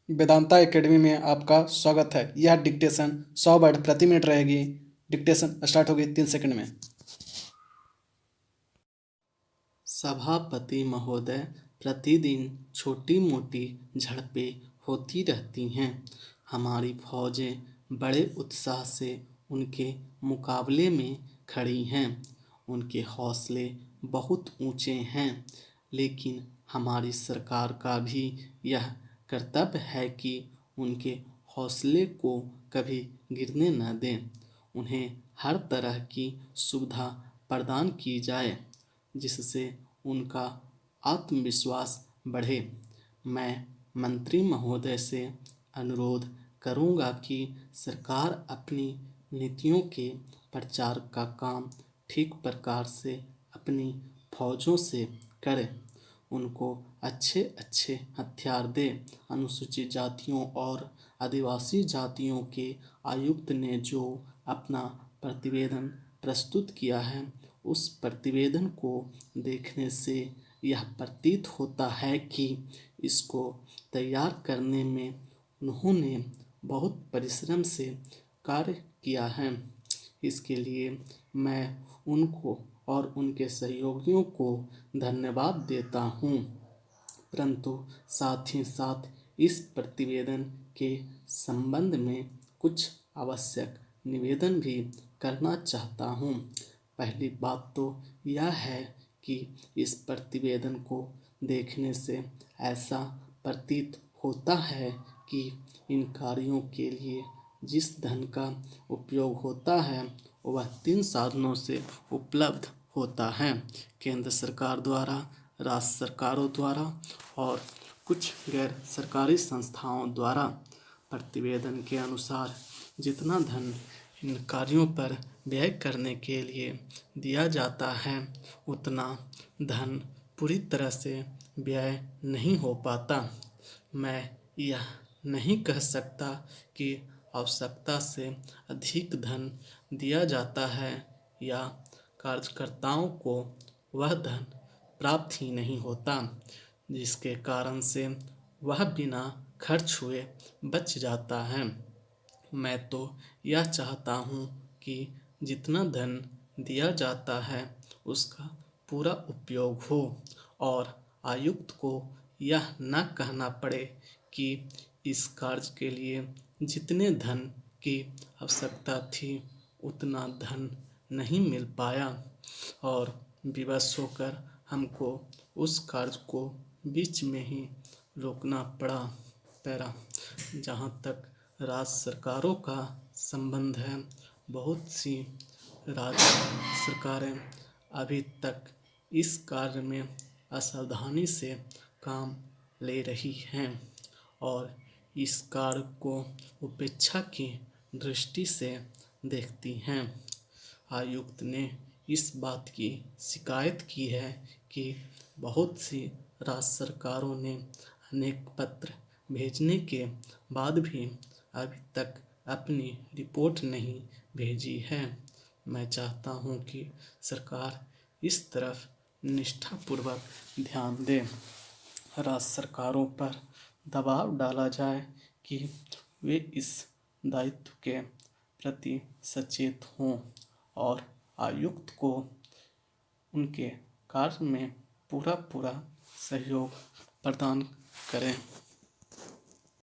Vedanta academy में आपका स्वागत है। यह डिक्टेशन 100 वर्ड प्रति मिनट रहेगी। डिक्टेशन स्टार्ट होगी 3 सेकंड में। सभापति महोदय, प्रतिदिन छोटी मोटी झड़पें होती रहती हैं। हमारी फौजें बड़े उत्साह से उनके मुकाबले में खड़ी हैं। उनके हौसले बहुत ऊंचे हैं, लेकिन हमारी सरकार का भी यह कर्तव्य है कि उनके हौसले को कभी गिरने न दें। उन्हें हर तरह की सुविधा प्रदान की जाए जिससे उनका आत्मविश्वास बढ़े। मैं मंत्री महोदय से अनुरोध करूंगा कि सरकार अपनी नीतियों के प्रचार का काम ठीक प्रकार से अपनी फौजों से करे। उनको अच्छे अच्छे हथियार दे। अनुसूचित जातियों और आदिवासी जातियों के आयुक्त ने जो अपना प्रतिवेदन प्रस्तुत किया है, उस प्रतिवेदन को देखने से यह प्रतीत होता है कि इसको तैयार करने में उन्होंने बहुत परिश्रम से कार्य किया है। इसके लिए मैं उनको और उनके सहयोगियों को धन्यवाद देता हूँ, परंतु साथ ही साथ इस प्रतिवेदन के संबंध में कुछ आवश्यक निवेदन भी करना चाहता हूँ। पहली बात तो यह है कि इस प्रतिवेदन को देखने से ऐसा प्रतीत होता है कि इन कार्यों के लिए जिस धन का उपयोग होता है वह 3 साधनों से उपलब्ध होता है: केंद्र सरकार द्वारा, राज्य सरकारों द्वारा और कुछ गैर सरकारी संस्थाओं द्वारा। प्रतिवेदन के अनुसार जितना धन इन कार्यों पर व्यय करने के लिए दिया जाता है, उतना धन पूरी तरह से व्यय नहीं हो पाता। मैं यह नहीं कह सकता कि आवश्यकता से अधिक धन दिया जाता है या कार्यकर्ताओं को वह धन प्राप्त ही नहीं होता, जिसके कारण से वह बिना खर्च हुए बच जाता है। मैं तो यह चाहता हूँ कि जितना धन दिया जाता है उसका पूरा उपयोग हो और आयुक्त को यह न कहना पड़े कि इस कार्य के लिए जितने धन की आवश्यकता थी उतना धन नहीं मिल पाया और विवश होकर हमको उस कार्य को बीच में ही रोकना पड़ा। जहाँ तक राज्य सरकारों का संबंध है, बहुत सी राज्य सरकारें अभी तक इस कार्य में असावधानी से काम ले रही हैं और इस कार्य को उपेक्षा की दृष्टि से देखती हैं। आयुक्त ने इस बात की शिकायत की है कि बहुत सी राज्य सरकारों ने अनेक पत्र भेजने के बाद भी अभी तक अपनी रिपोर्ट नहीं भेजी है। मैं चाहता हूँ कि सरकार इस तरफ निष्ठापूर्वक ध्यान दे। राज्य सरकारों पर दबाव डाला जाए कि वे इस दायित्व के प्रति सचेत हों और आयुक्त को उनके कार्य में पूरा सहयोग प्रदान करें।